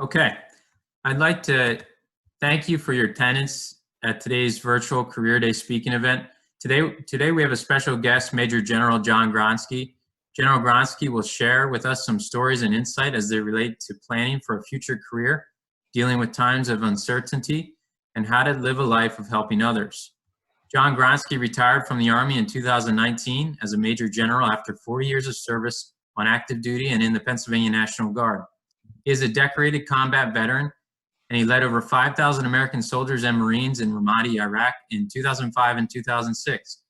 Okay, I'd like to thank you for your attendance at today's virtual Career Day speaking event. Today we have a special guest, Major General John Gronski. General Gronski will share with us some stories and insight as they relate to planning for a future career, dealing with times of uncertainty, and how to live a life of helping others. John Gronski retired from the Army in 2019 as a Major General after 40 years of service on active duty and in the Pennsylvania National Guard. He is a decorated combat veteran, and he led over 5,000 American soldiers and Marines in Ramadi, Iraq in 2005 and 2006.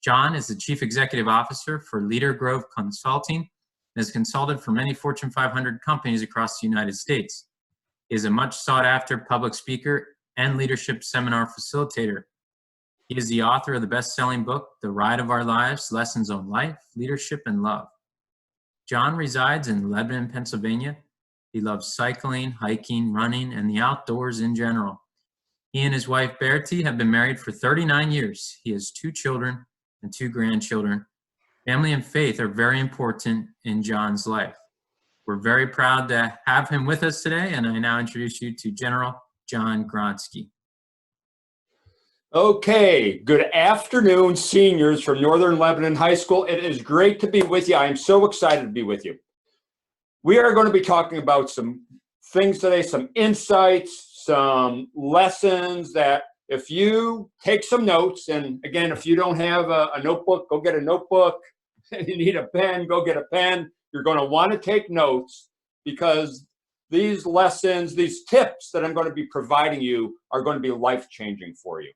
John is the Chief Executive Officer for Leader Grove Consulting and has consulted for many Fortune 500 companies across the United States. He is a much sought after public speaker and leadership seminar facilitator. He is the author of the best-selling book, The Ride of Our Lives, Lessons on Life, Leadership, and Love. John resides in Lebanon, Pennsylvania. He loves cycling, hiking, running, and the outdoors in general. He and his wife, Bertie, have been married for 39 years. He has 2 children and 2 grandchildren. Family and faith are very important in John's life. We're very proud to have him with us today, and I now introduce you to General John Gronski. Okay, good afternoon, seniors from Northern Lebanon High School. It is great to be with you. I am so excited to be with you. We are going to be talking about some things today, some insights, some lessons that if you take some notes, and again, if you don't have a notebook, go get a notebook. If you need a pen, go get a pen. You're going to want to take notes because these lessons, these tips that I'm going to be providing you are going to be life-changing for you.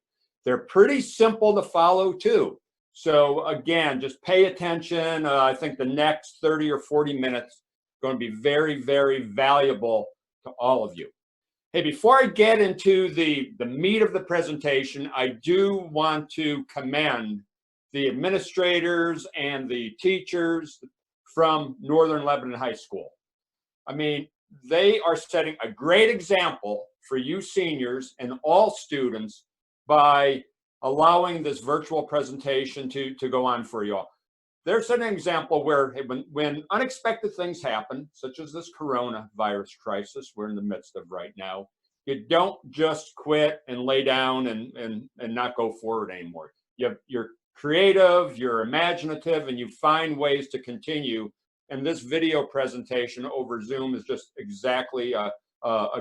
They're pretty simple to follow too. So again, just pay attention. I think the next 30 or 40 minutes are going to be very, very valuable to all of you. Hey, before I get into the meat of the presentation, I do want to commend the administrators and the teachers from Northern Lebanon High School. I mean, they are setting a great example for you seniors and all students by allowing this virtual presentation to go on for you all. There's an example where when unexpected things happen, such as this coronavirus crisis we're in the midst of right now, you don't just quit and lay down and not go forward anymore. You're creative, you're imaginative, and you find ways to continue. And this video presentation over Zoom is just exactly a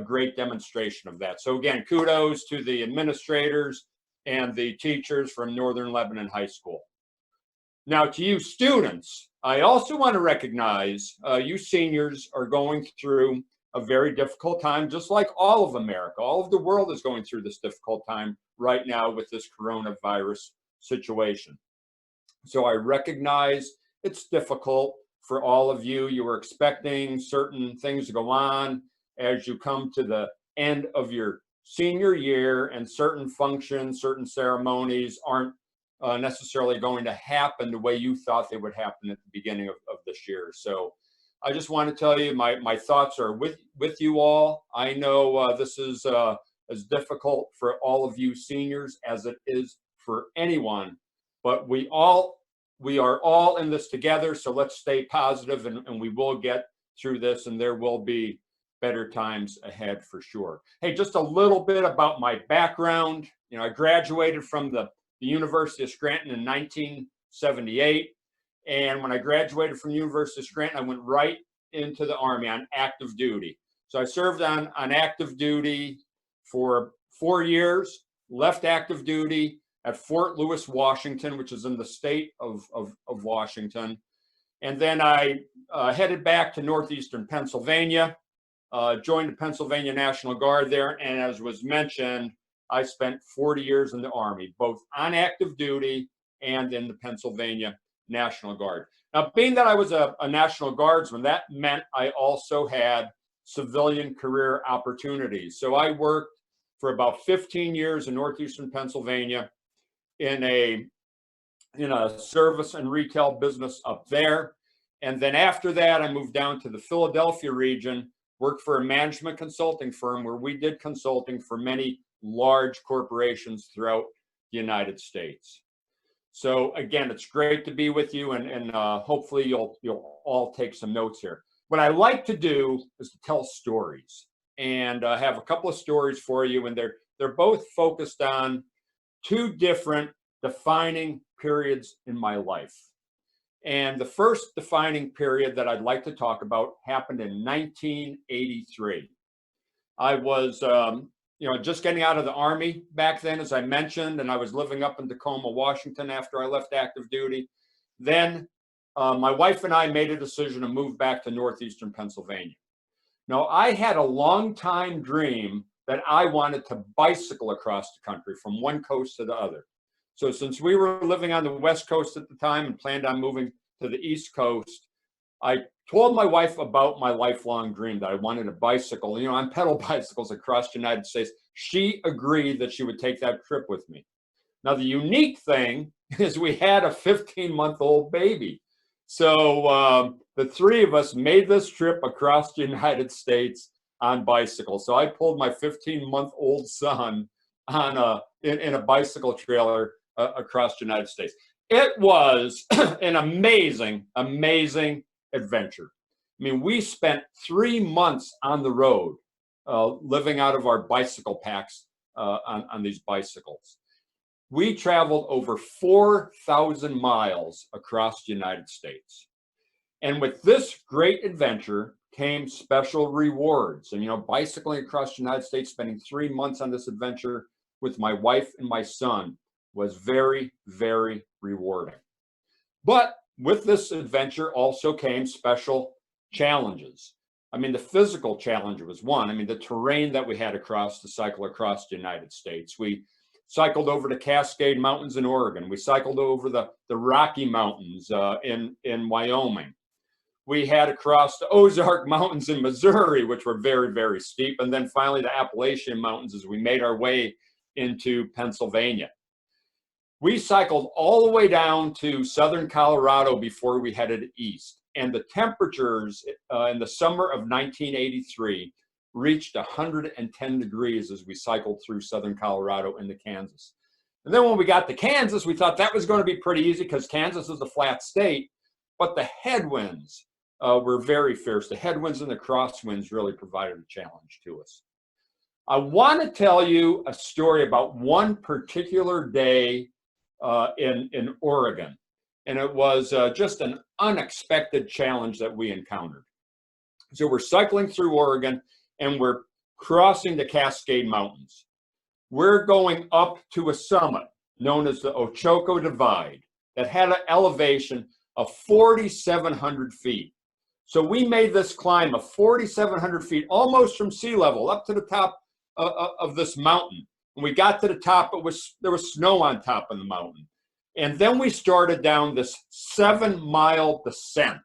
great demonstration of that. So again, kudos to the administrators and the teachers from Northern Lebanon High School. Now to you students, I also want to recognize you seniors are going through a very difficult time, just like all of America. All of the world is going through this difficult time right now with this coronavirus situation. So I recognize it's difficult for all of you. You were expecting certain things to go on as you come to the end of your senior year, and certain functions, certain ceremonies aren't necessarily going to happen the way you thought they would happen at the beginning of this year. So I just want to tell you my thoughts are with you all. I know this is as difficult for all of you seniors as it is for anyone, but we are all in this together, so let's stay positive and we will get through this, and there will be better times ahead for sure. Hey, just a little bit about my background. You know, I graduated from the University of Scranton in 1978, and when I graduated from the University of Scranton, I went right into the Army on active duty. So I served on active duty for 4 years, left active duty at Fort Lewis, Washington, which is in the state of Washington. And then I headed back to northeastern Pennsylvania, joined the Pennsylvania National Guard there. And as was mentioned, I spent 40 years in the Army, both on active duty and in the Pennsylvania National Guard. Now, being that I was a National Guardsman, that meant I also had civilian career opportunities. So I worked for about 15 years in northeastern Pennsylvania in a service and retail business up there. And then after that, I moved down to the Philadelphia region, worked for a management consulting firm where we did consulting for many large corporations throughout the United States. So again, it's great to be with you, and hopefully you'll all take some notes here. What I like to do is to tell stories. and have a couple of stories for you, and they're both focused on two different defining periods in my life. And the first defining period that I'd like to talk about happened in 1983. I was, just getting out of the Army back then, as I mentioned, and I was living up in Tacoma, Washington after I left active duty. Then my wife and I made a decision to move back to northeastern Pennsylvania. Now, I had a long time dream that I wanted to bicycle across the country from one coast to the other. So since we were living on the West Coast at the time and planned on moving to the East Coast, I told my wife about my lifelong dream that I wanted a bicycle, on pedal bicycles across the United States. She agreed that she would take that trip with me. Now, the unique thing is we had a 15-month-old baby. So the three of us made this trip across the United States on bicycles. So I pulled my 15-month-old son on in a bicycle trailer across the United States. It was an amazing, amazing adventure. I mean, we spent 3 months on the road, living out of our bicycle packs on these bicycles. We traveled over 4,000 miles across the United States. And with this great adventure came special rewards. And, bicycling across the United States, spending 3 months on this adventure with my wife and my son was very, very rewarding. But with this adventure also came special challenges. I mean, the physical challenge was one. I mean, the terrain that we had to cycle across the United States. We cycled over the Cascade Mountains in Oregon. We cycled over the Rocky Mountains in Wyoming. We had to cross the Ozark Mountains in Missouri, which were very, very steep. And then finally the Appalachian Mountains as we made our way into Pennsylvania. We cycled all the way down to southern Colorado before we headed east. And the temperatures in the summer of 1983 reached 110 degrees as we cycled through southern Colorado into Kansas. And then when we got to Kansas, we thought that was going to be pretty easy because Kansas is a flat state, but the headwinds were very fierce. The headwinds and the crosswinds really provided a challenge to us. I want to tell you a story about one particular day in Oregon, and it was just an unexpected challenge that we encountered. So we're cycling through Oregon, and we're crossing the Cascade Mountains. We're going up to a summit known as the Ochoco Divide that had an elevation of 4,700 feet. So we made this climb of 4,700 feet, almost from sea level, up to the top of this mountain. When we got to the top, there was snow on top of the mountain. And then we started down this 7-mile descent.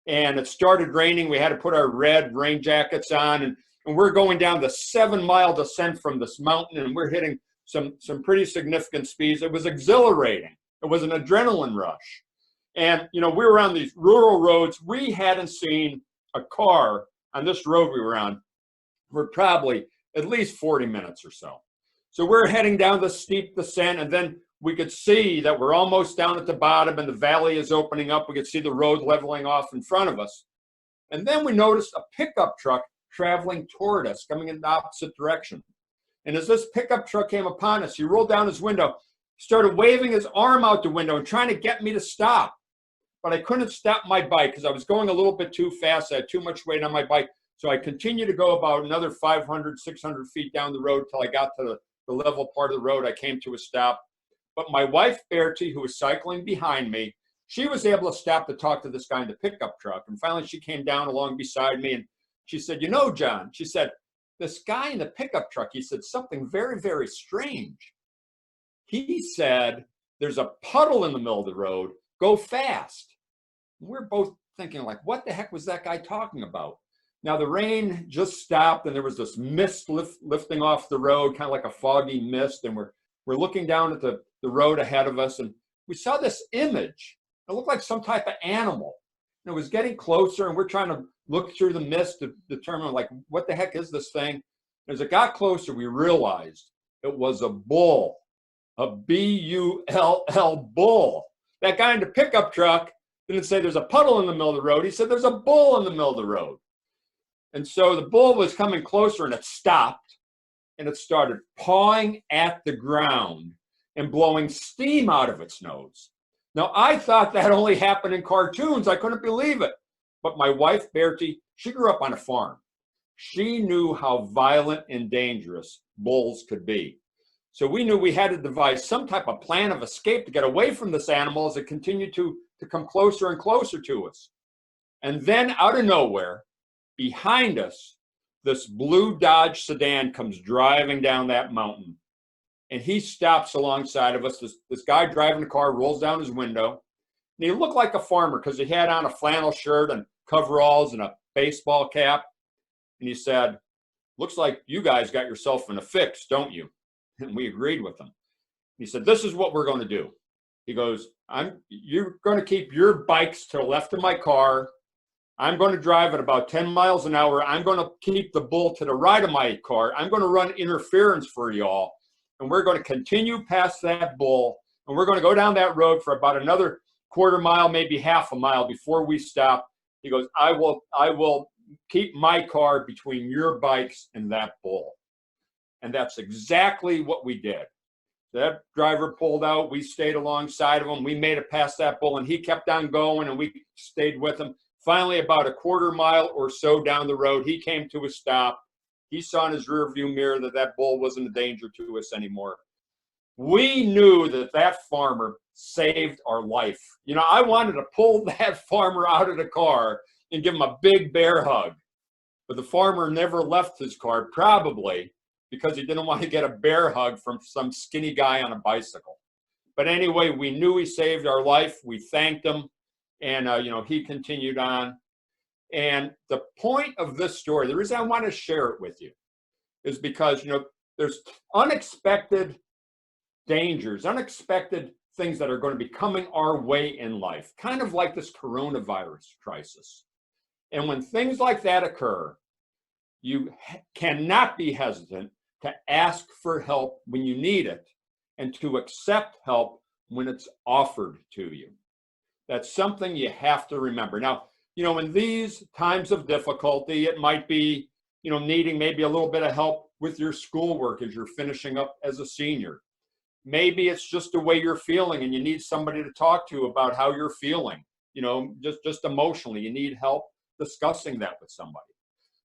And it started raining. We had to put our red rain jackets on, and we're going down the 7-mile descent from this mountain, and we're hitting some pretty significant speeds. It was exhilarating. It was an adrenaline rush. And, we were on these rural roads. We hadn't seen a car on this road we were on for probably at least 40 minutes or so. So we're heading down the steep descent, and then we could see that we're almost down at the bottom and the valley is opening up. We could see the road leveling off in front of us. And then we noticed a pickup truck traveling toward us, coming in the opposite direction. And as this pickup truck came upon us, he rolled down his window, started waving his arm out the window and trying to get me to stop. But I couldn't stop my bike because I was going a little bit too fast. I had too much weight on my bike. So I continued to go about another 500, 600 feet down the road till I got to the level part of the road. I came to a stop. But my wife, Bertie, who was cycling behind me, she was able to stop to talk to this guy in the pickup truck. And finally, she came down along beside me and she said, John, she said, this guy in the pickup truck, he said something very, very strange. He said, there's a puddle in the middle of the road, go fast. And we're both thinking like, what the heck was that guy talking about? Now the rain just stopped and there was this mist lifting off the road, kind of like a foggy mist. And we're looking down at the road ahead of us and we saw this image. It looked like some type of animal. And it was getting closer and we're trying to look through the mist to determine like, what the heck is this thing? As it got closer, we realized it was a bull, a B-U-L-L bull. That guy in the pickup truck didn't say there's a puddle in the middle of the road. He said there's a bull in the middle of the road. And so the bull was coming closer and it stopped and it started pawing at the ground and blowing steam out of its nose. Now, I thought that only happened in cartoons. I couldn't believe it. But my wife, Bertie, she grew up on a farm. She knew how violent and dangerous bulls could be. So we knew we had to devise some type of plan of escape to get away from this animal as it continued to come closer and closer to us. And then out of nowhere, behind us, this blue Dodge sedan comes driving down that mountain. And he stops alongside of us. This guy driving the car rolls down his window. And he looked like a farmer because he had on a flannel shirt and coveralls and a baseball cap. And he said, "Looks like you guys got yourself in a fix, don't you?" And we agreed with him. He said, "This is what we're going to do." He goes, "You're going to keep your bikes to the left of my car. I'm going to drive at about 10 miles an hour. I'm going to keep the bull to the right of my car. I'm going to run interference for y'all. And we're going to continue past that bull. And we're going to go down that road for about another quarter mile, maybe half a mile before we stop." He goes, I will keep my car between your bikes and that bull." And that's exactly what we did. That driver pulled out. We stayed alongside of him. We made it past that bull, and he kept on going, and we stayed with him. Finally, about a quarter mile or so down the road, he came to a stop. He saw in his rearview mirror that that bull wasn't a danger to us anymore. We knew that that farmer saved our life. You know, I wanted to pull that farmer out of the car and give him a big bear hug. But the farmer never left his car, probably because he didn't want to get a bear hug from some skinny guy on a bicycle. But anyway, we knew he saved our life. We thanked him. And, he continued on. And the point of this story, the reason I want to share it with you is because, there's unexpected dangers, unexpected things that are going to be coming our way in life, kind of like this coronavirus crisis. And when things like that occur, you cannot be hesitant to ask for help when you need it and to accept help when it's offered to you. That's something you have to remember. Now, in these times of difficulty, it might be, needing maybe a little bit of help with your schoolwork as you're finishing up as a senior. Maybe it's just the way you're feeling and you need somebody to talk to about how you're feeling, just emotionally. You need help discussing that with somebody.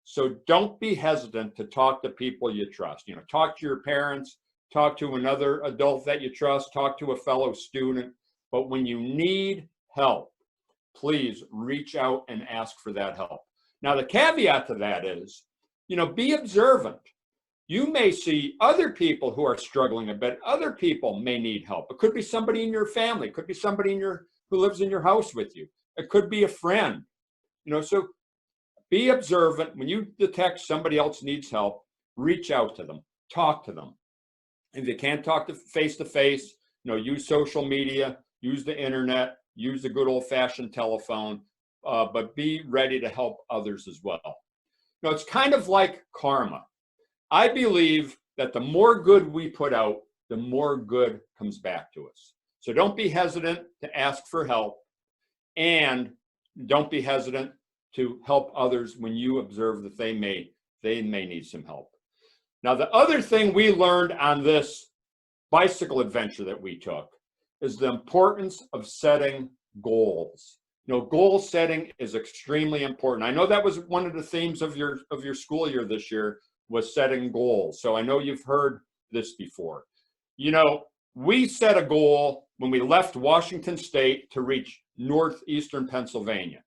So don't be hesitant to talk to people you trust. Talk to your parents, talk to another adult that you trust, talk to a fellow student. But when you need help, please reach out and ask for that help. Now, the caveat to that is, be observant. You may see other people who are struggling a bit. Other people may need help. It could be somebody in your family. It could be somebody who lives in your house with you. It could be a friend. So be observant. When you detect somebody else needs help, reach out to them, talk to them. If you can't talk to face, use social media, use the internet, use the good old-fashioned telephone, but be ready to help others as well. It's kind of like karma. I believe that the more good we put out, the more good comes back to us. So don't be hesitant to ask for help, and don't be hesitant to help others when you observe that they may need some help. Now, the other thing we learned on this bicycle adventure that we took is the importance of setting goals. Goal setting is extremely important. I know that was one of the themes of your school year this year, was setting goals. So I know you've heard this before. We set a goal when we left Washington State to reach northeastern Pennsylvania.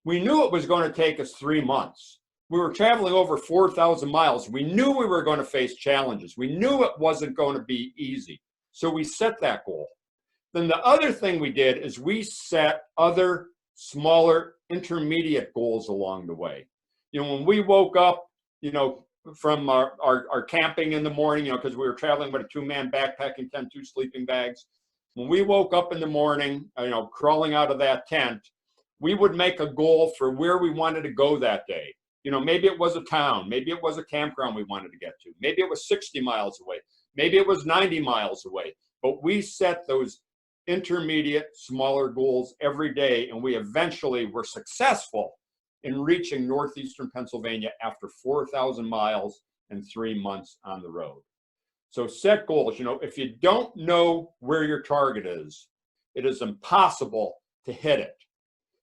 We knew it was going to take us 3 months. We were traveling over 4,000 miles. We knew we were going to face challenges. We knew it wasn't going to be easy. So we set that goal. Then the other thing we did is we set other smaller intermediate goals along the way. When we woke up, from our camping in the morning, because we were traveling with a 2-man backpack and 2 sleeping bags. When we woke up in the morning, crawling out of that tent, we would make a goal for where we wanted to go that day. Maybe it was a town, maybe it was a campground we wanted to get to, maybe it was 60 miles away, maybe it was 90 miles away. But we set those intermediate, smaller goals every day, and we eventually were successful in reaching northeastern Pennsylvania after 4,000 miles and 3 months on the road. So set goals. You know, if you don't know where your target is, it is impossible to hit it.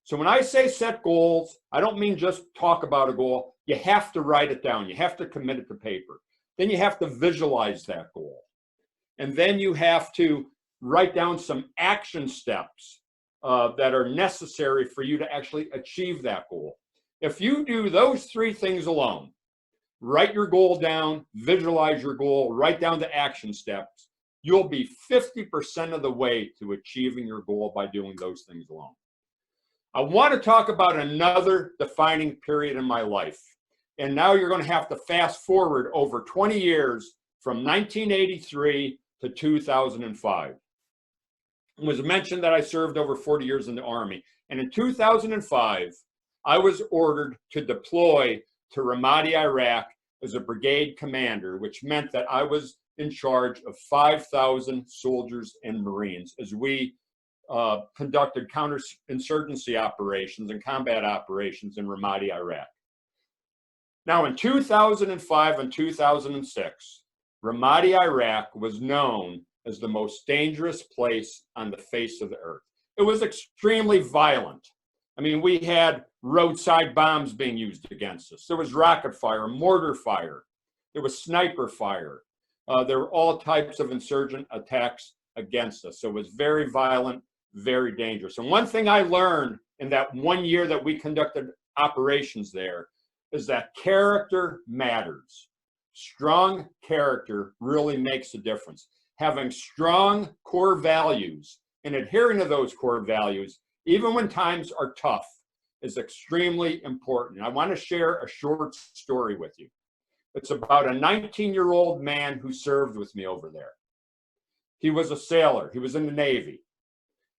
So when I say set goals, I don't mean just talk about a goal. You have to write it down. You have to commit it to paper. Then you have to visualize that goal. And then you have to write down some action steps that are necessary for you to actually achieve that goal. If you do those three things alone, write your goal down, visualize your goal, write down the action steps, you'll be 50% of the way to achieving your goal by doing those things alone. I want to talk about another defining period in my life. And now you're going to have to fast forward over 20 years from 1983 to 2005. It was mentioned that I served over 40 years in the Army. And in 2005, I was ordered to deploy to Ramadi, Iraq as a brigade commander, which meant that I was in charge of 5,000 soldiers and Marines as we conducted counterinsurgency operations and combat operations in Ramadi, Iraq. Now, in 2005 and 2006, Ramadi, Iraq was known as the most dangerous place on the face of the earth. It was extremely violent. I mean, we had roadside bombs being used against us. There was rocket fire, mortar fire. There was sniper fire. There were all types of insurgent attacks against us. So it was very violent, very dangerous. And one thing I learned in that 1 year that we conducted operations there is that character matters. Strong character really makes a difference. Having strong core values and adhering to those core values, even when times are tough, is extremely important. I want to share a short story with you. It's about a 19-year-old man who served with me over there. He was a sailor. He was in the Navy.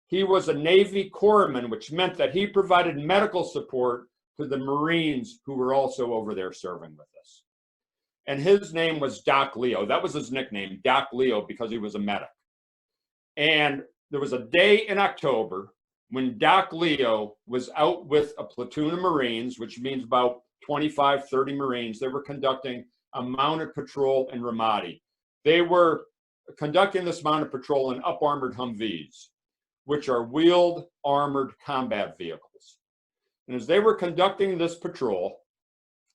He was a Navy corpsman, which meant that he provided medical support to the Marines who were also over there serving with us. And his name was Doc Leo. That was his nickname, Doc Leo, because he was a medic. And there was a day in October when Doc Leo was out with a platoon of Marines, which means about 25, 30 Marines. They were conducting a mounted patrol in Ramadi. They were conducting this mounted patrol in up-armored Humvees, which are wheeled armored combat vehicles. And as they were conducting this patrol,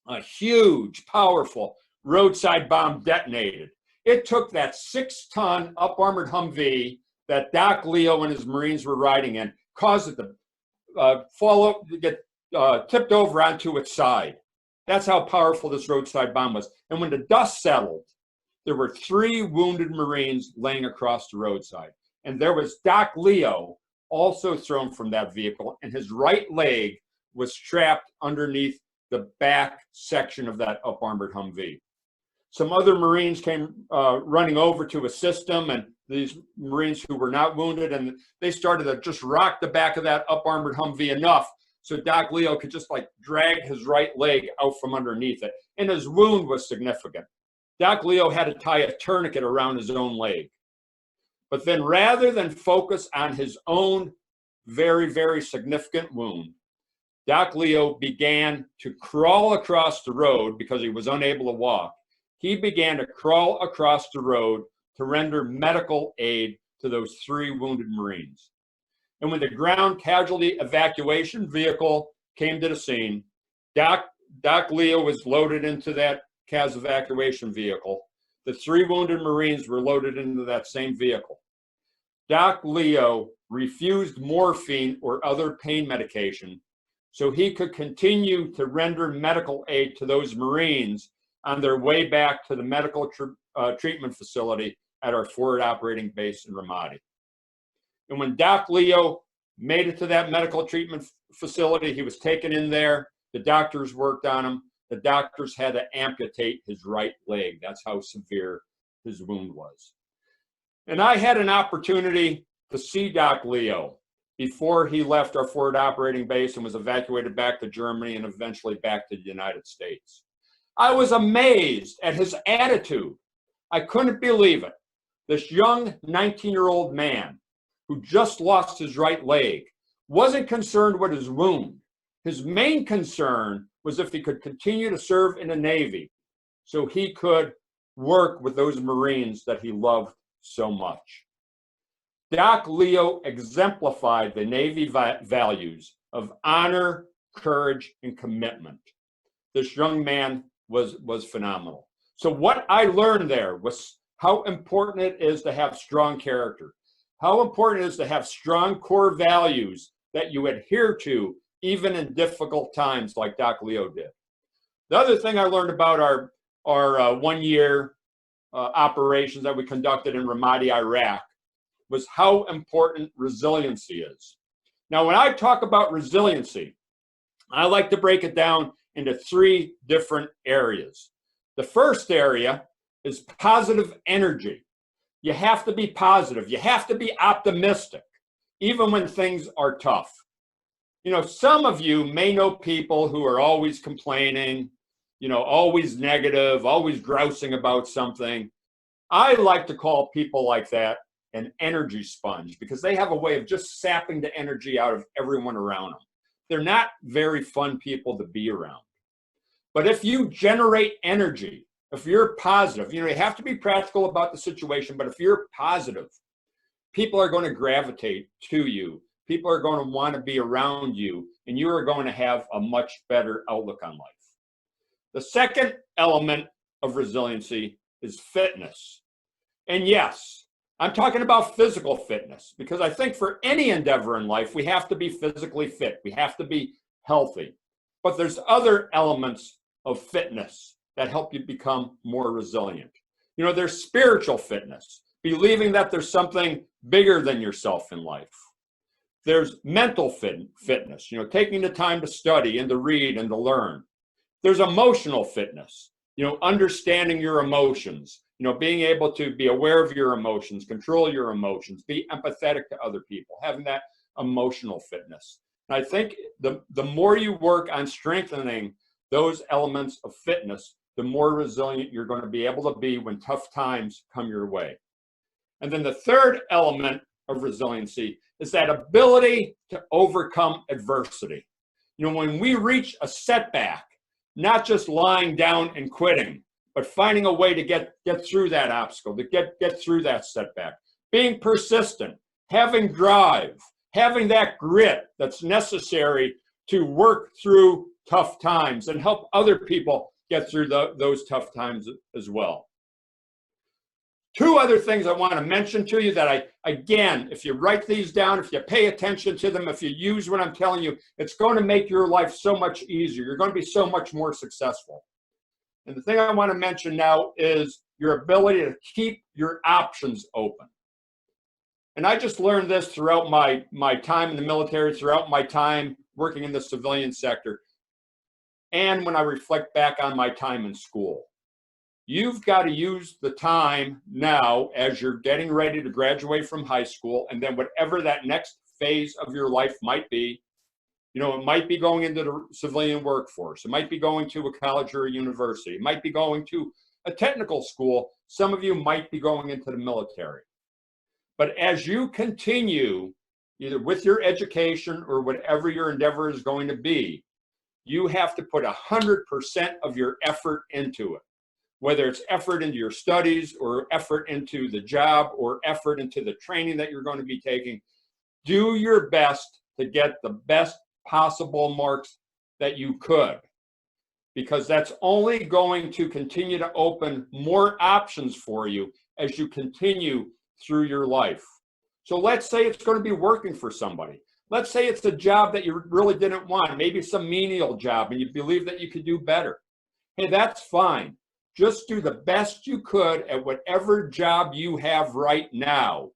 a huge, powerful roadside bomb detonated. It took that 6-ton up-armored Humvee that Doc Leo and his Marines were riding in, caused it to get tipped over onto its side. That's how powerful this roadside bomb was. And when the dust settled, there were 3 wounded Marines laying across the roadside. And there was Doc Leo also thrown from that vehicle, and his right leg was trapped underneath the back section of that up-armored Humvee. Some other Marines came running over to assist them, and these Marines who were not wounded, and they started to just rock the back of that up-armored Humvee enough so Doc Leo could just like drag his right leg out from underneath it. And his wound was significant. Doc Leo had to tie a tourniquet around his own leg. But then rather than focus on his own very, very significant wound, Doc Leo began to crawl across the road because he was unable to walk. He began to crawl across the road to render medical aid to those 3 wounded Marines. And when the ground casualty evacuation vehicle came to the scene, Doc Leo was loaded into that CAS evacuation vehicle. The 3 wounded Marines were loaded into that same vehicle. Doc Leo refused morphine or other pain medication so he could continue to render medical aid to those Marines on their way back to the medical treatment facility at our forward operating base in Ramadi. And when Doc Leo made it to that medical treatment facility, he was taken in there. The doctors worked on him. The doctors had to amputate his right leg. That's how severe his wound was. And I had an opportunity to see Doc Leo before he left our forward operating base and was evacuated back to Germany and eventually back to the United States. I was amazed at his attitude. I couldn't believe it. This young 19-year-old man who just lost his right leg wasn't concerned with his wound. His main concern was if he could continue to serve in the Navy so he could work with those Marines that he loved so much. Doc Leo exemplified the Navy values of honor, courage, and commitment. This young man was phenomenal. So what I learned there was how important it is to have strong character, how important it is to have strong core values that you adhere to even in difficult times like Doc Leo did. The other thing I learned about our 1 year operations that we conducted in Ramadi, Iraq, was how important resiliency is. Now, when I talk about resiliency, I like to break it down into 3 different areas. The first area is positive energy. You have to be positive. You have to be optimistic, even when things are tough. You know, some of you may know people who are always complaining, you know, always negative, always grousing about something. I like to call people like that an energy sponge because they have a way of just sapping the energy out of everyone around them. They're not very fun people to be around. But if you generate energy, if you're positive, you know, you have to be practical about the situation, but if you're positive, people are going to gravitate to you. People are going to want to be around you, and you are going to have a much better outlook on life. The second element of resiliency is fitness. And yes, I'm talking about physical fitness because I think for any endeavor in life, we have to be physically fit. We have to be healthy. But there's other elements of fitness that help you become more resilient. You know, there's spiritual fitness, believing that there's something bigger than yourself in life. There's mental fitness, you know, taking the time to study and to read and to learn. There's emotional fitness, you know, understanding your emotions, you know, being able to be aware of your emotions, control your emotions, be empathetic to other people, having that emotional fitness. And I think the more you work on strengthening those elements of fitness, the more resilient you're going to be able to be when tough times come your way. And then the third element of resiliency is that ability to overcome adversity. You know, when we reach a setback, not just lying down and quitting, but finding a way to get through that obstacle, to get through that setback, being persistent, having drive, having that grit that's necessary to work through tough times and help other people get through those tough times as well. 2 other things I want to mention to you that again, if you write these down, if you pay attention to them, if you use what I'm telling you, it's going to make your life so much easier. You're going to be so much more successful. And the thing I want to mention now is your ability to keep your options open. And I just learned this throughout my time in the military, throughout my time working in the civilian sector, and when I reflect back on my time in school. You've got to use the time now as you're getting ready to graduate from high school, and then whatever that next phase of your life might be. You know, it might be going into the civilian workforce. It might be going to a college or a university. It might be going to a technical school. Some of you might be going into the military. But as you continue, either with your education or whatever your endeavor is going to be, you have to put 100% of your effort into it. Whether it's effort into your studies or effort into the job or effort into the training that you're going to be taking, do your best to get the best possible marks that you could, because that's only going to continue to open more options for you as you continue through your life. So let's say it's going to be working for somebody. Let's say it's a job that you really didn't want, maybe some menial job, and you believe that you could do better. Hey, that's fine. Just do the best you could at whatever job you have right now.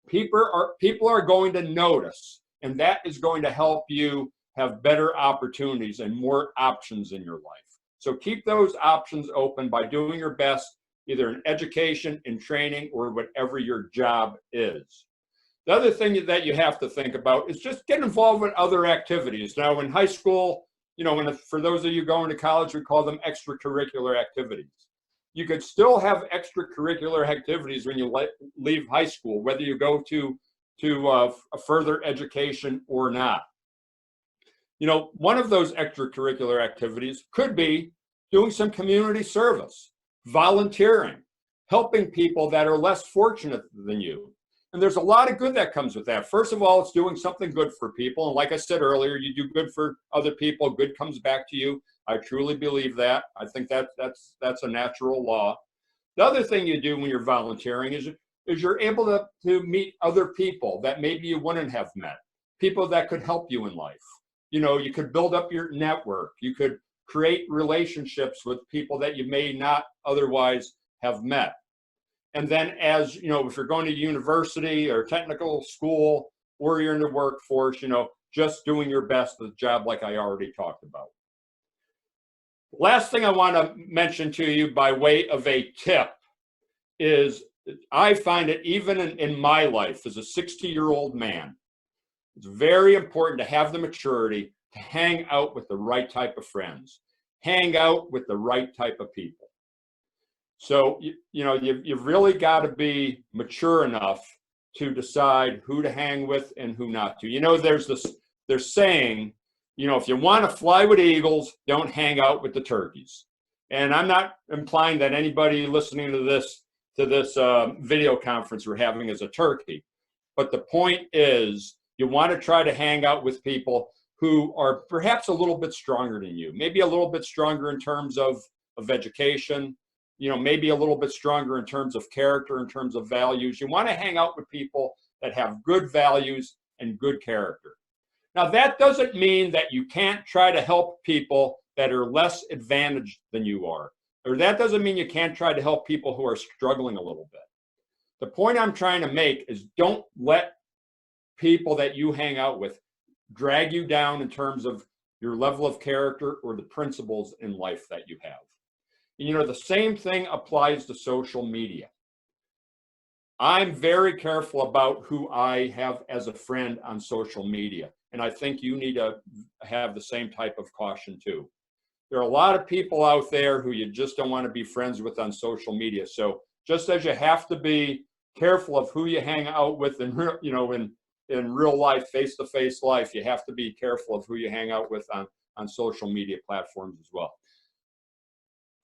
People are going to notice, and that is going to help you have better opportunities and more options in your life. So keep those options open by doing your best, either in education, in training, or whatever your job is. The other thing that you have to think about is just get involved with other activities. Now, in high school, you know, for those of you going to college, we call them extracurricular activities. You could still have extracurricular activities when you leave high school, whether you go to a further education or not. You know, one of those extracurricular activities could be doing some community service, volunteering, helping people that are less fortunate than you. And there's a lot of good that comes with that. First of all, it's doing something good for people. And like I said earlier, you do good for other people, good comes back to you. I truly believe that. I think that's a natural law. The other thing you do when you're volunteering is you're able to meet other people that maybe you wouldn't have met, people that could help you in life. You know, you could build up your network. You could create relationships with people that you may not otherwise have met. And then as, you know, if you're going to university or technical school or you're in the workforce, you know, just doing your best at the job like I already talked about. Last thing I want to mention to you by way of a tip is I find it even in my life as a 60-year-old man, it's very important to have the maturity to hang out with the right type of friends, hang out with the right type of people. So, you know, you've really got to be mature enough to decide who to hang with and who not to. You know, there's saying, you know, if you want to fly with eagles, don't hang out with the turkeys. And I'm not implying that anybody listening to this video conference we're having is a turkey. But the point is, you want to try to hang out with people who are perhaps a little bit stronger than you, maybe a little bit stronger in terms of education, you know, maybe a little bit stronger in terms of character, in terms of values. You want to hang out with people that have good values and good character. Now, that doesn't mean that you can't try to help people that are less advantaged than you are, or that doesn't mean you can't try to help people who are struggling a little bit. The point I'm trying to make is don't let people that you hang out with drag you down in terms of your level of character or the principles in life that you have. And, you know, the same thing applies to social media. I'm very careful about who I have as a friend on social media. And I think you need to have the same type of caution too. There are a lot of people out there who you just don't want to be friends with on social media. So just as you have to be careful of who you hang out with in real life, face-to-face life, you have to be careful of who you hang out with on social media platforms as well.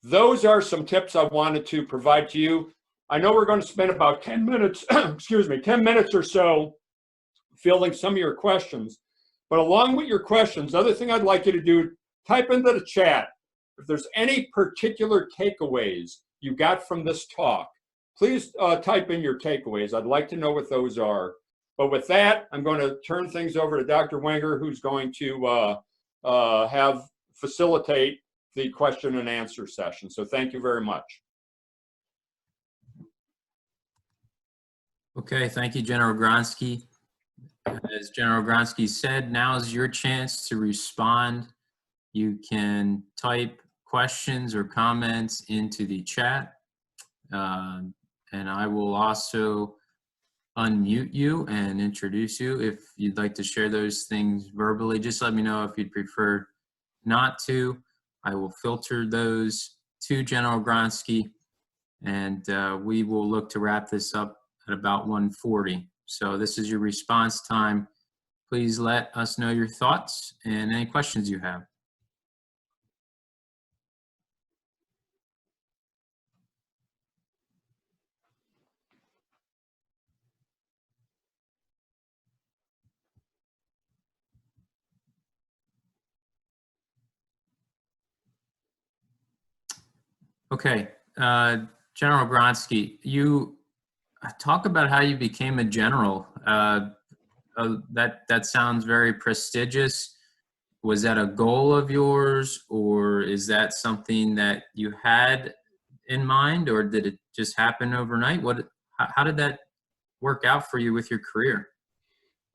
Those are some tips I wanted to provide to you. I know we're going to spend about 10 minutes, 10 minutes or so fielding some of your questions. But along with your questions, the other thing I'd like you to do, type into the chat if there's any particular takeaways you got from this talk. Please type in your takeaways. I'd like to know what those are. But with that, I'm going to turn things over to Dr. Wenger, who's going to facilitate the question and answer session. So thank you very much. Okay, thank you, General Gronski. As General Gronski said, now is your chance to respond. You can type questions or comments into the chat, and I will also unmute you and introduce you. If you'd like to share those things verbally, just let me know. If you'd prefer not to, I will filter those to General Gronski, and we will look to wrap this up at about 1:40. So this is your response time. Please let us know your thoughts and any questions you have. Okay, General Gronski, you talk about how you became a general. That sounds very prestigious. Was that a goal of yours, or is that something that you had in mind, or did it just happen overnight? How did that work out for you with your career?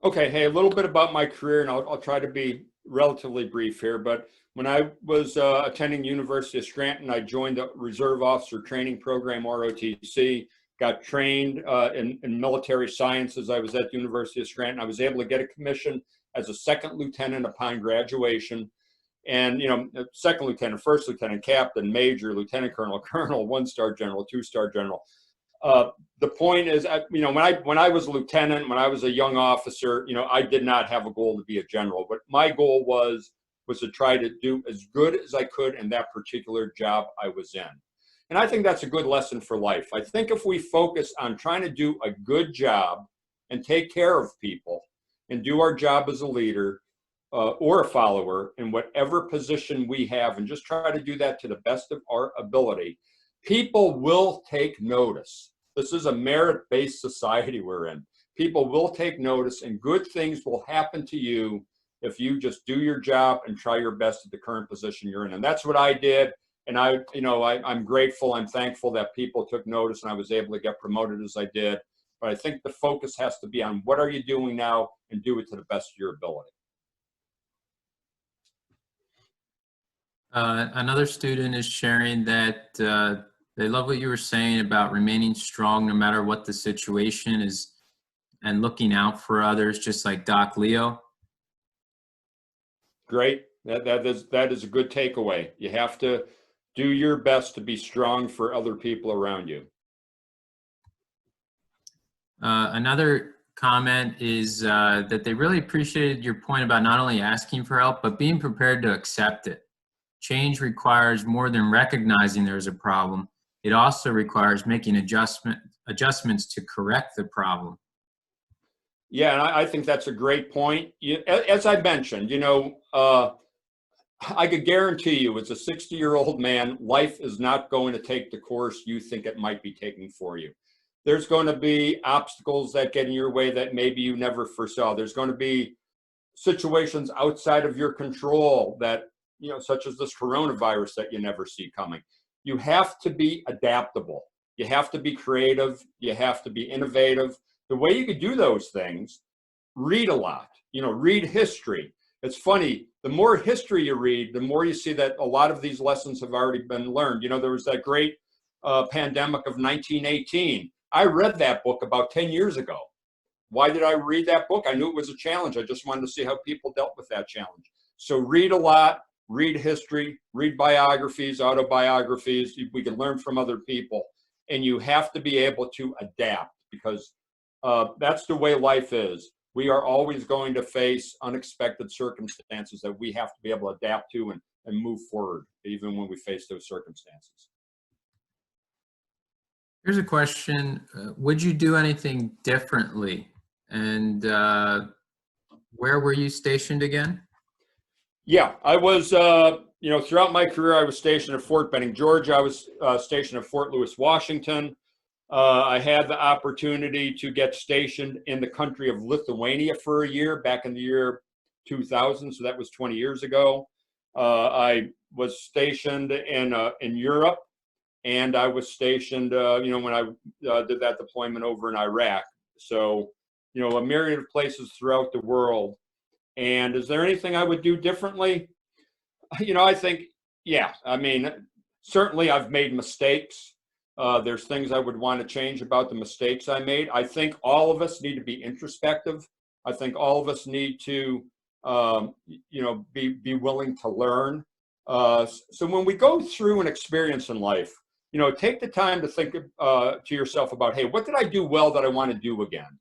Okay, hey, a little bit about my career, and I'll try to be relatively brief here. But when I was attending University of Scranton, I joined the Reserve Officer Training Program, ROTC, got trained in military sciences. I was at the University of Scranton. I was able to get a commission as a second lieutenant upon graduation. And, you know, second lieutenant, first lieutenant, captain, major, lieutenant colonel, colonel, one-star general, two-star general. The point is, when I was a lieutenant, when I was a young officer, I did not have a goal to be a general, but my goal was to try to do as good as I could in that particular job I was in. And I think that's a good lesson for life. I think if we focus on trying to do a good job and take care of people and do our job as a leader or a follower in whatever position we have, and just try to do that to the best of our ability, people will take notice. This is a merit-based society we're in. People will take notice, and good things will happen to you if you just do your job and try your best at the current position you're in. And that's what I did. And I'm grateful, I'm thankful that people took notice and I was able to get promoted as I did. But I think the focus has to be on what are you doing now, and do it to the best of your ability. Another student is sharing that they love what you were saying about remaining strong no matter what the situation is and looking out for others, just like Doc Leo. Great. That is a good takeaway. You have to do your best to be strong for other people around you. Another comment is that they really appreciated your point about not only asking for help, but being prepared to accept it. Change requires more than recognizing there's a problem. It also requires making adjustments to correct the problem. Yeah, and I think that's a great point. As I mentioned, I could guarantee you, as a 60-year-old man, life is not going to take the course you think it might be taking for you. There's going to be obstacles that get in your way that maybe you never foresaw. There's going to be situations outside of your control that, such as this coronavirus that you never see coming. You have to be adaptable. You have to be creative. You have to be innovative. The way you could do those things, read a lot, read history. It's funny, the more history you read, the more you see that a lot of these lessons have already been learned. There was that great pandemic of 1918. I read that book about 10 years ago. Why did I read that book? I knew it was a challenge. I just wanted to see how people dealt with that challenge. So read a lot, read history, read biographies, autobiographies. We can learn from other people. And you have to be able to adapt, because that's the way life is. We are always going to face unexpected circumstances that we have to be able to adapt to and move forward, even when we face those circumstances. Here's a question. Would you do anything differently? And where were you stationed again? Yeah, I was, throughout my career, I was stationed at Fort Benning, Georgia. I was stationed at Fort Lewis, Washington. I had the opportunity to get stationed in the country of Lithuania for a year back in the year 2000. So that was 20 years ago. I was stationed in Europe, and I was stationed, when I did that deployment over in Iraq. So, a myriad of places throughout the world. And is there anything I would do differently? I think, yeah, certainly I've made mistakes. There's things I would want to change about the mistakes I made. I think all of us need to be introspective. I think all of us need to, be willing to learn. So when we go through an experience in life, take the time to think to yourself about, hey, what did I do well that I want to do again?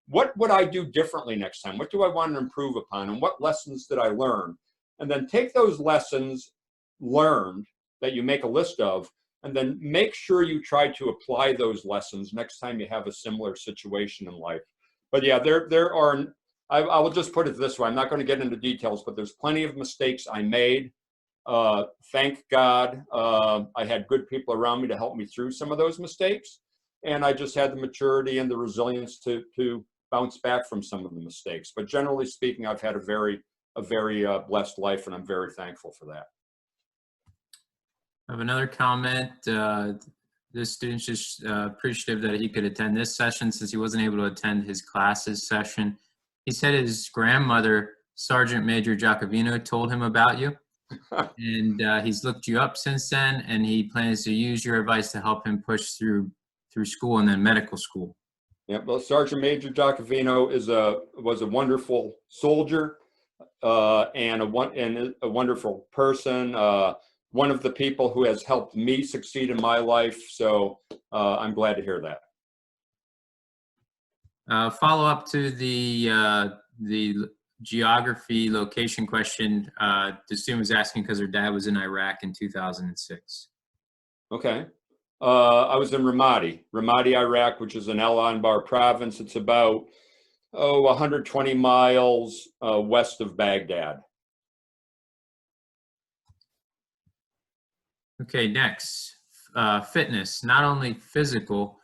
What would I do differently next time? What do I want to improve upon? And what lessons did I learn? And then take those lessons learned that you make a list of, and then make sure you try to apply those lessons next time you have a similar situation in life. But yeah, there are, I will just put it this way. I'm not going to get into details, but there's plenty of mistakes I made. Thank God I had good people around me to help me through some of those mistakes. And I just had the maturity and the resilience to bounce back from some of the mistakes. But generally speaking, I've had a very blessed life, and I'm very thankful for that. I have another comment. This student's just appreciative that he could attend this session since he wasn't able to attend his classes session. He said his grandmother, Sergeant Major Giacovino, told him about you. And he's looked you up since then, and he plans to use your advice to help him push through school and then medical school. Yeah, well, Sergeant Major Giacovino was a wonderful soldier and a wonderful person. One of the people who has helped me succeed in my life. So I'm glad to hear that. Follow up to the geography location question. The student was asking because her dad was in Iraq in 2006. Okay. I was in Ramadi, Iraq, which is in Al Anbar province. It's about 120 miles west of Baghdad. Okay, next, fitness, not only physical.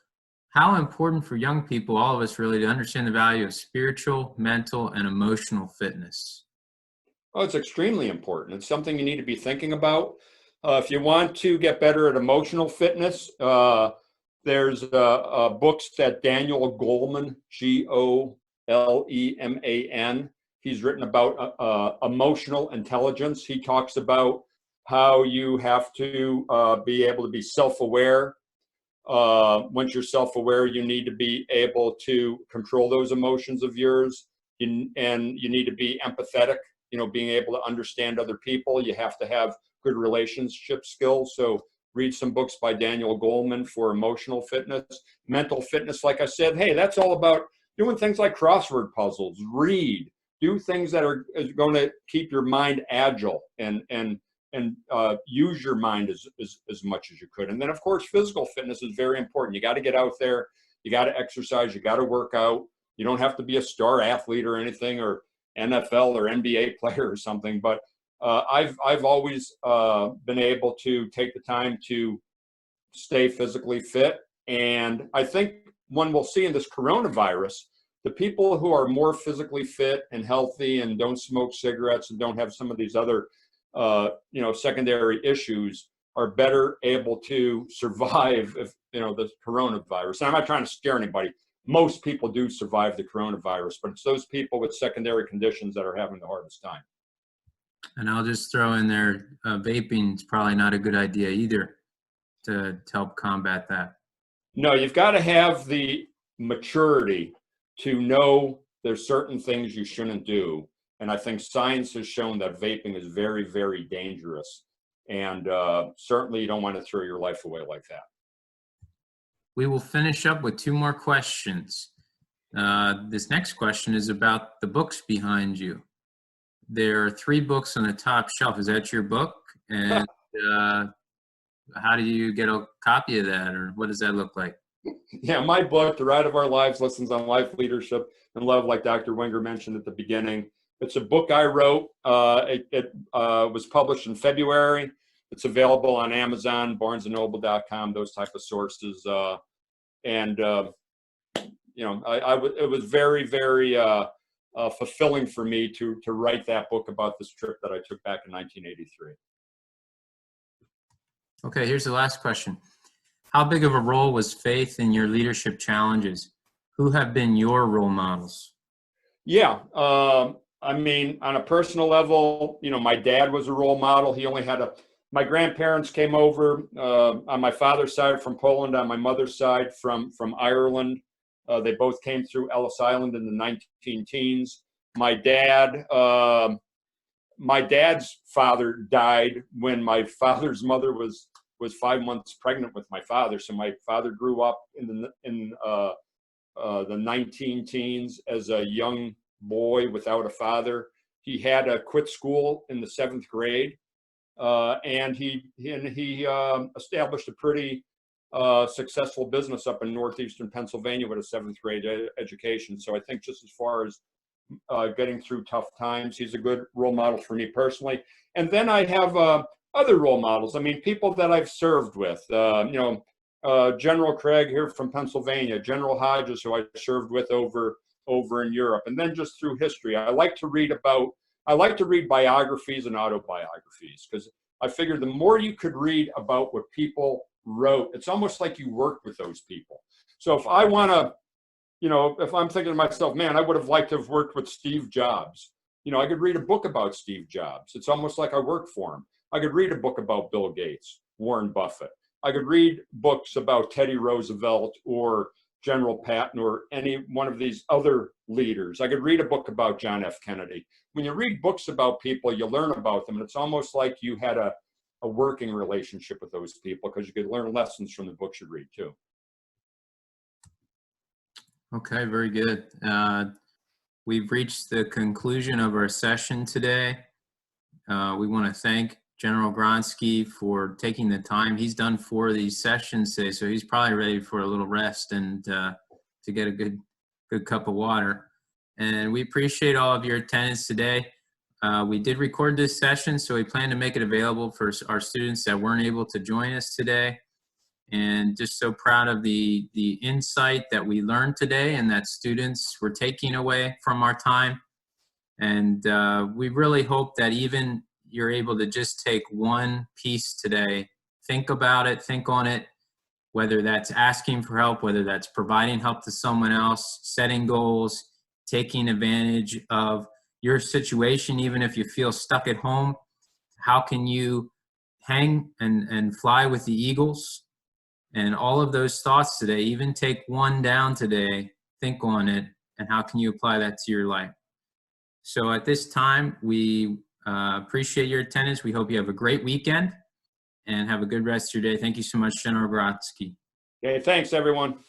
How important for young people, all of us really, to understand the value of spiritual, mental, and emotional fitness? Oh, it's extremely important. It's something you need to be thinking about. If you want to get better at emotional fitness, there's books that Daniel Goleman, Goleman, he's written about emotional intelligence. He talks about how you have to be able to be self-aware. Once you're self-aware, you need to be able to control those emotions of yours, and you need to be empathetic. Being able to understand other people. You have to have good relationship skills. So read some books by Daniel Goleman for emotional fitness. Mental fitness, like I said, hey, that's all about doing things like crossword puzzles. Read, do things that are going to keep your mind agile and use your mind as much as you could. And then, of course, physical fitness is very important. You got to get out there. You got to exercise. You got to work out. You don't have to be a star athlete or anything, or NFL or NBA player or something, but I've always been able to take the time to stay physically fit. And I think one will see in this coronavirus, the people who are more physically fit and healthy and don't smoke cigarettes and don't have some of these other secondary issues are better able to survive if the coronavirus. And I'm not trying to scare anybody. Most people do survive the coronavirus, but it's those people with secondary conditions that are having the hardest time. And I'll just throw in there, vaping is probably not a good idea either to help combat that. No, you've got to have the maturity to know there's certain things you shouldn't do. And I think science has shown that vaping is very, very dangerous. And certainly you don't want to throw your life away like that. We will finish up with two more questions. This next question is about the books behind you. There are 3 books on the top shelf. Is that your book? And how do you get a copy of that, or what does that look like? Yeah, my book, The Ride of Our Lives, Lessons on Life, Leadership, and Love, like Dr. Wenger mentioned at the beginning. It's a book I wrote. It was published in February. It's available on Amazon, barnesandnoble.com, those type of sources. It was very, very fulfilling for me to write that book about this trip that I took back in 1983. Okay, here's the last question. How big of a role was faith in your leadership challenges? Who have been your role models? Yeah, I mean, on a personal level, my dad was a role model. He only had my grandparents came over on my father's side from Poland, on my mother's side from Ireland. They both came through Ellis Island in the 19 teens. My dad's father died when my father's mother was 5 months pregnant with my father. So my father grew up in the 19 teens as a young boy without a father. He had to quit school in the 7th grade, and he established a pretty successful business up in northeastern Pennsylvania with a 7th grade education. So I think just as far as getting through tough times, he's a good role model for me personally. And then I have other role models. I mean, people that I've served with. General Craig here from Pennsylvania, General Hodges, who I served with over in Europe, and then just through history. I like to read biographies and autobiographies, because I figured the more you could read about what people wrote, it's almost like you worked with those people. So if I want to, if I'm thinking to myself, man, I would have liked to have worked with Steve Jobs. I could read a book about Steve Jobs. It's almost like I work for him. I could read a book about Bill Gates, Warren Buffett. I could read books about Teddy Roosevelt or General Patton or any one of these other leaders. I could read a book about John F. Kennedy. When you read books about people, you learn about them. And it's almost like you had a working relationship with those people, because you could learn lessons from the books you read too. Okay, very good. We've reached the conclusion of our session today. We want to thank General Gronski for taking the time. He's done 4 of these sessions today, so he's probably ready for a little rest and to get a good cup of water. And we appreciate all of your attendance today. We did record this session, so we plan to make it available for our students that weren't able to join us today. And just so proud of the insight that we learned today and that students were taking away from our time. And we really hope that even you're able to just take one piece today, think about it, think on it, whether that's asking for help, whether that's providing help to someone else, setting goals, taking advantage of your situation, even if you feel stuck at home. How can you hang and fly with the eagles? And all of those thoughts today, even take one down today, think on it, and how can you apply that to your life? So at this time, we appreciate your attendance. We hope you have a great weekend and have a good rest of your day. Thank you so much, General Grotsky. Okay, thanks, everyone.